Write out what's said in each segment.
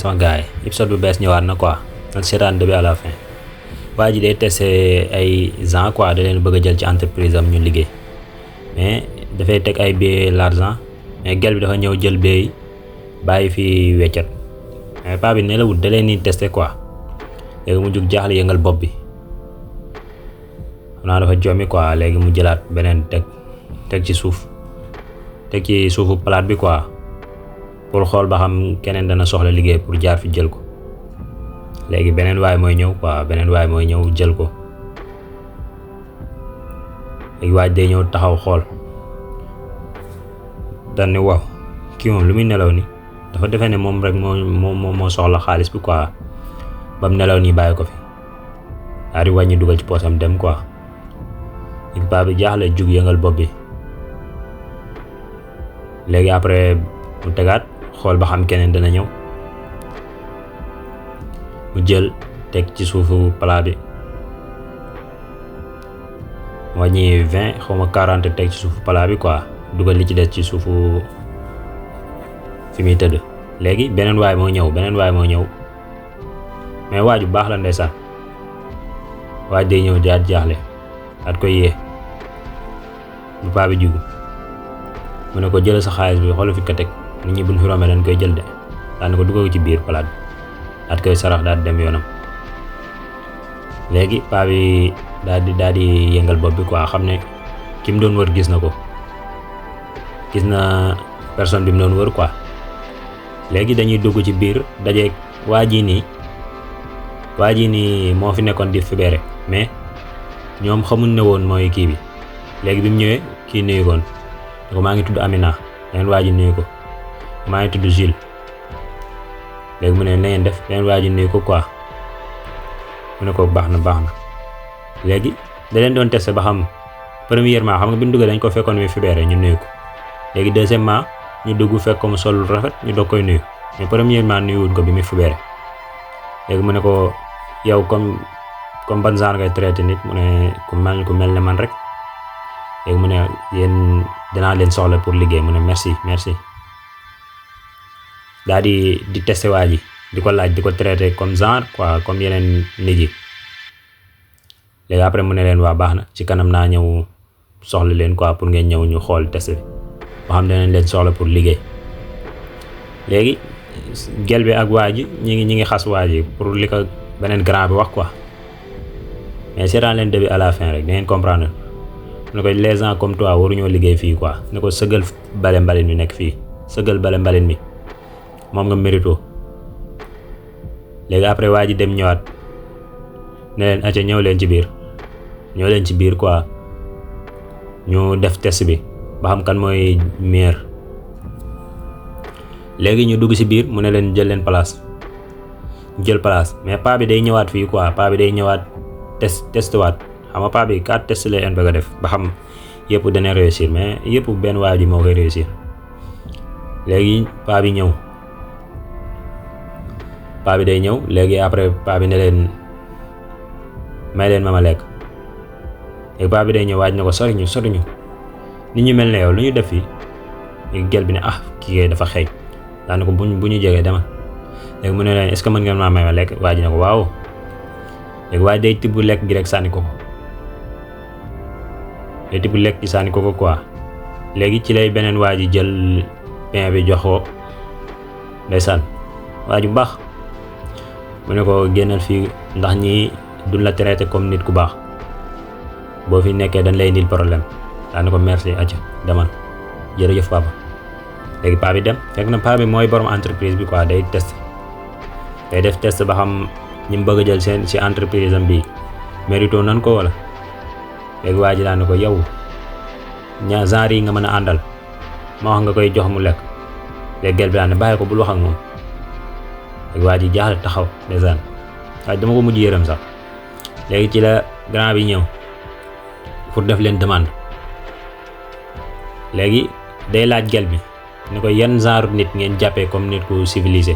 sama gars yi épisode bu bees ñëwaat na quoi nag seetaan début à la fin waa ji day testé ay gens quoi da leen bëgg a jël ci entreprise am ñu liggéey mais dafay teg ay billets l'argent mais gel bi dafa ñëw jël billets yi bàyyi fi weccat mais paa bi ne la wut da leen ni testé quoi léegi mu jug jaaxle yëngal bopp bi xanaa dafa jommi quoi léegi mu jëlaat beneen teg ci suufu palaat bi quoi pour xool ba xam keneen dana soxla liggéey pour jaar fi jël ko léegi beneen waay mooy ñëw jël ko léegi waaj day ñëw taxaw xool daan ne waaw kii moom lu muy nelaw ni dafa defee ne moom rek moo soxla xaalis bi quoi bam nelaw nii bàyyi ko fi daal di wàññi dugal ci poosam dem quoi léegi paa bi jaaxle jug yëngal bopp bi léegi après mu tegaat xool ba xam keneen dana ñëw mu jël teg ci suufu plat bi wàññi 20 xaw ma 40 teg ci suufu plat bi quoi dugal li ci des ci suufu fi muy tëdd léegi beneen waay moo ñëw mais waaju baax la ndeysaan waaj day ñëw daal jaaxle daat koy yee bu paa bi jugu mu ne ko jël sa xaalis bi xoolal fi ko teg nit ñi buñ fi romee dañ koy jël de daan ko dugal ko ci biir palaat bi daat koy sarax daal dem yoonam léegi paa bi daal di yëngal bopp bi quoi xam ne ki mu doon wër gis na personne bi mu doon wër quoi léegi dañuy dugg ci biir dajeeg waa ji nii moo fi nekkoon di fibere mais ñoom xamuñ ne woon mooy kii bi léegi bi mu ñëwee kii nuyu koon ne ko maa ngi tudd Amina beneen waa ji nuyu ko maa ngi tudd Jules léegi mu ne na ngeen def beneen waa ji nuyu ko quoi mu ne ko baax na léegi da leen doon testé ba xam premièrement xam nga bi ñu duggee dañ ko fekkoon muy fibere ñu nuyu ko léegi deuxièmement ñu dugg fekk ko mu sol rafet ñu doog koy nuyu mais premièrement nuyuwuñ ko bi muy fibere léegi mu ne ko yow comme ban genre ngay traité nit mu ne ku mel ne man rek léegi mu ne yéen dinaa leen soxla pour liggéey mu ne merci daal di testé waa ji di ko laaj di ko traité comme genre quoi comme yeneen nit yi léegi après mu ne leen waa baax na ci kanam naa ñëw soxla leen quoi pour ngeen ñëw ñu xool test bi ba xam danañ leen soxla pour liggéey léegi gel bi ak waa ji ñi ngi xas waa ji pour li ko beneen grand bi wax quoi mais seetaan leen début à la fin rek da ngeen comprendre ne ko les gens comme toi waruñoo liggéey fii quoi ne ko sëgal bale mbalin mi nekk fii sëgal bale mbalin mi moom nga mérito léegi après waa ji dem ñëwaat ne leen acca ñëw leen ci biir quoi ñu def test bi ba xam kan mooy meilleur léegi ñu dugg ci biir mu ne leen jël leen place ñu jël place mais paa bi day ñëwaat fii quoi paa bi day ñëwaat test waat xam nga paa bi 4 test lay bëgg a def ba xam yëpp dana réussir mais yëpp benn waa ji moo koy réussir léegi paa bi day ñëw léegi après paa bi ne leen may leen ma lekk léegi paa bi day ñëw waaj na ko sori ñu nit ñu mel ne yow lu ñu def fii léegi gel bi ne kii dafa xëy daane ko bu ñu jegee dama léegi mu ne leen est-ce que mën ngeen maa may ma lekk waaj na ko waaw léegi waaj day tibb lekk gi rek sànni ko quoi léegi ci lay beneen waa ji jël pain bi jox ko ndeysaan waa ju baax mu ne ko génnal fii ndax ñi duñ la traité comme nit ku baax boo fi nekkee dañ lay indil problème daane ko merci acca demal jërëjëf papa léegi paa bi dem fekk na paa bi mooy borom entreprise bi quoi day def test ba xam ñi mu bëgg a jël seen ci entreprise am bi mérito nan ko wala léegi waa ji daan ko yow genre yi nga mën a àndal ma wax nga koy jox mu lekk léegi gel bi daan bàyyi ko bul wax ak moom léegi waa ji jaaxle taxaw ndeysaan waaye dama ko mujj yërëm sax léegi ci la grand bi ñëw pour def leen demande léegi day laaj gel bi ne ko yan genre nit ngeen jàppee comme nit ku civilisé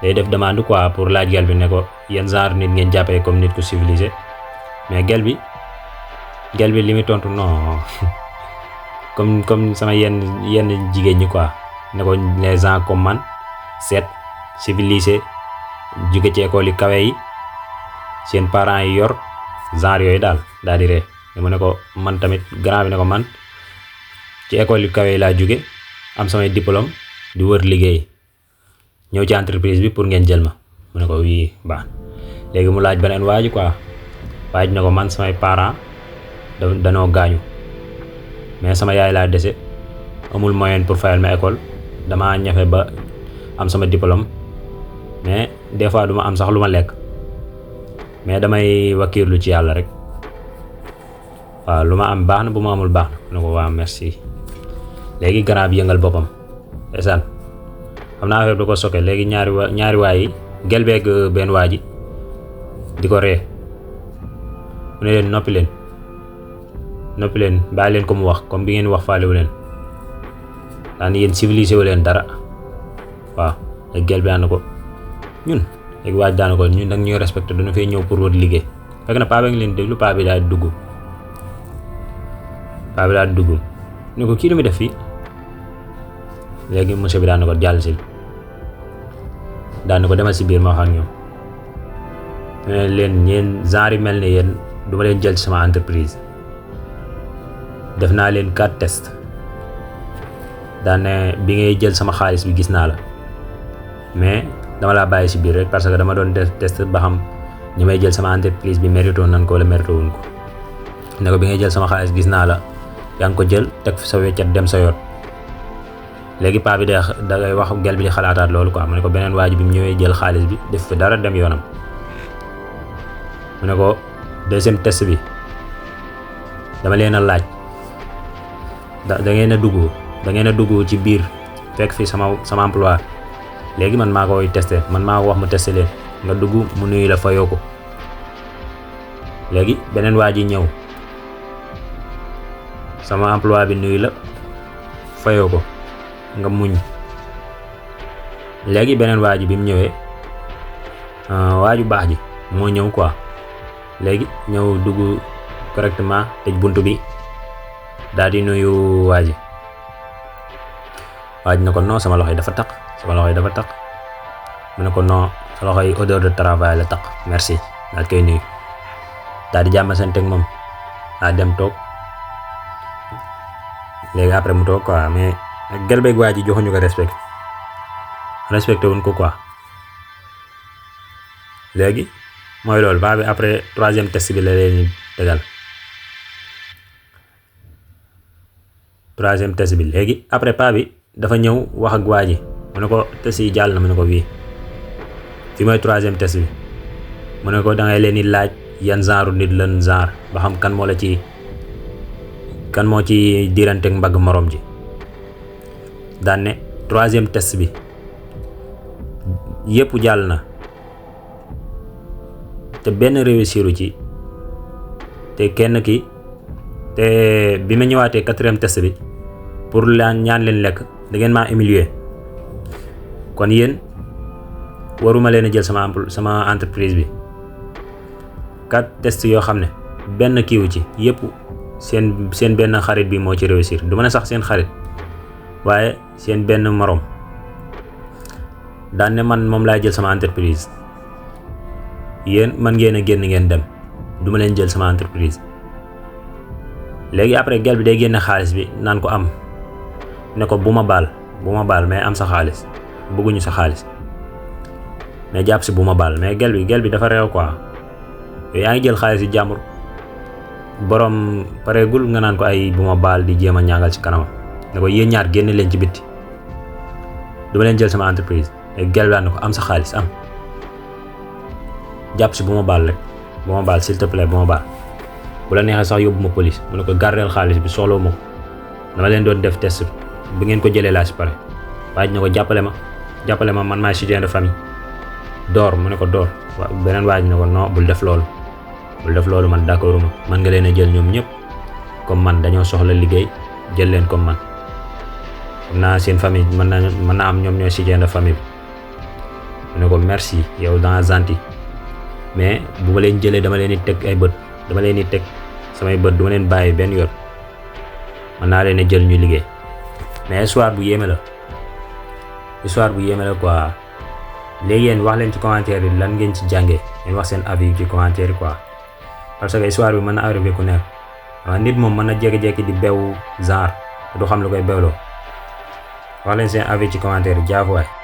day def demande quoi pour laaj gel bi ne ko yan genre nit ngeen jàppee comme nit ku civilisé mais gel bi li muy tontu non comme sama yenn jigéen ñi quoi ne ko les gens comme man set civilisé jóge ci école yi kawe yi seen parents yi yor genre yooyu daal di ree dama ne ko man tamit grand bi ne ko man ci école yu kawe yi laa jóge am samay diplôme di wër liggéey ñëw ci entreprise bi pour ngeen jël ma mu ne ko wii baax léegi mu laaj beneen waaju quoi waaj ne ko man samay parents danoo gaañu mais sama yaay laa dese amul moyen pour fayal ma école dama ñafe ba am sama diplôme mais des fois duma am sax lu ma lekk mais damay wakiirlu ci yàlla rek waaw lu ma am baax na bu ma amul baax na ne ko waaw merci léegi grand bi yëngal boppam ndeysaan xam naa affaire bi da ko sokke léegi ñaari waay yi gel beeg benn waa ji di ko ree mu ne leen noppi leen bàyyi leen ko mu wax comme bi ngeen wax faalewu leen daan yéen civilisé wu leen dara waaw léegi gel bi daan na ko ñun léegi waaj daan na ko ñun nag ñuy respecté dañu fay ñëw pour wër liggéey fekk na paa bi ngi leen déglu paa bi daal di dugg ne ko kii lu muy def fii léegi monsieur bi daan na ko jàll si daan na ko demal si biir ma wax ak ñoom ne leen ñeen genre yi mel ne yéen du ma leen jël ci sama entreprise def naa leen 4 tests daan ne bi ngay jël sama xaalis bi gis naa la mais dama laa bàyyi si biir rek parce que dama doon test ba xam ñi may jël sama entreprise bi mérito nan ko wala mérito wuñ ko ne ko bi ngay jël sama xaalis gis naa la yaa ngi ko jël teg fi sa weccat dem sa yoon léegi paa bi da ngay wax gel bi di xalaataat loolu quoi mu ne ko beneen waaju bi mu ñëwee jël xaalis bi def fi dara dem yoonam mu ne ko deuxième test bi dama leen a laaj da ngeen a dugg ci biir fekk fi sama emploi léegi man maa koy testé man maa wax mu testé leen nga dugg mu nuyu la fayoo ko léegi beneen waa ji ñëw sama emploi bi nuyu la fayoo ko nga muñ léegi beneen waa ji bi mu ñëwee waaju baax ji moo ñëw quoi léegi ñëw dugg correctement tëj buntu bi daal di nuyu waa ji na ko non sama loxo yi dafa taq mu ne ko non sa loxo yi odeur de travail la taq merci daal koy nuyu daal di jàmm seen teg moom daa dem toog léegi après mu toog quoi mais gel beeg waa ji joxuñu ko respecté wuñ ko quoi léegi mooy loolu baa bi après 3e test bi la leen tegal 3e test bi léegi après paa bi dafa ñëw wax ak waa ji mu ne ko test yi jàll na mu ne ko wii fi mooy 3e test bi mu ne ko da ngay leen di laaj yan genre nit lan genre ba xam kan moo ci diranteeg mbagg morom ji daan ne 3e test bi yépp jàll na te benn réussiru ci te kenn ki te bi ma ñëwaatee 4e test bi pour ñaan leen lekk da ngeen maa humilier kon yéen waruma leen a jël sama entreprise bi 4 test yoo xam ne benn kiiwu ci yépp seen benn xarit bi moo ci réussir du ma ne sax seen xarit waaye seen benn morom daan ne man moom laay jël sama entreprise yéen man ngeen a génn ngeen dem du ma leen jël sama entreprise léegi après gel bi day génne xaalis bi naan ko am ne ko bu ma baal mais am sa xaalis bëgguñu sa xaalis mais jàpp si bu ma baal mais gel bi dafa réew quoi yow yaa ngi jël xaalis yi jàmbur borom pareegul nga naan ko ay bu ma baal di jéem a ñaagal ci kanamam ne ko yéen ñaar génne leen ci bitti du ma leen jël sama entreprise léegi gel bi daan ne ko am sa xaalis am jàpp si bu ma baal rek bu ma baal s'il te plaît bu ma baal bu la neexee sax yóbbu ma police mu ne ko gardeel xaalis bi soxlawu ma ko dama leen doon def test bi ngeen ko jëlee laa si pare waaj na ko jàppale ma man maay soutien de famille door mu ne ko door beneen waaj ne ko non bul def loolu man d'accorduma man nga leen a jël ñoom ñëpp comme man dañoo soxla liggéey jël leen comme man xam naa seen famille mën naa am ñoom ñooy soutien de famille mu ne ko merci yow dans gentil mais bu ma leen jëlee dama leen di teg ay bët dama leen di teg samay bët du ma leen bàyyi benn yoon mën naa leen a jël ñu liggéey mais histoire bu yéeme la histoire bu yéeme la quoi. léegi yéen wax leen ci commentaire yi lan ngeen ci jàngee ngeen wax seen avis ci commentaire yi quoi parce que histoire bi mën na arrivé ku nekk waaw nit moom mën na jékki-jékki di bew genre du xam lu koy bewloo wax leen seen avis ci commentaire yi jaafu waay.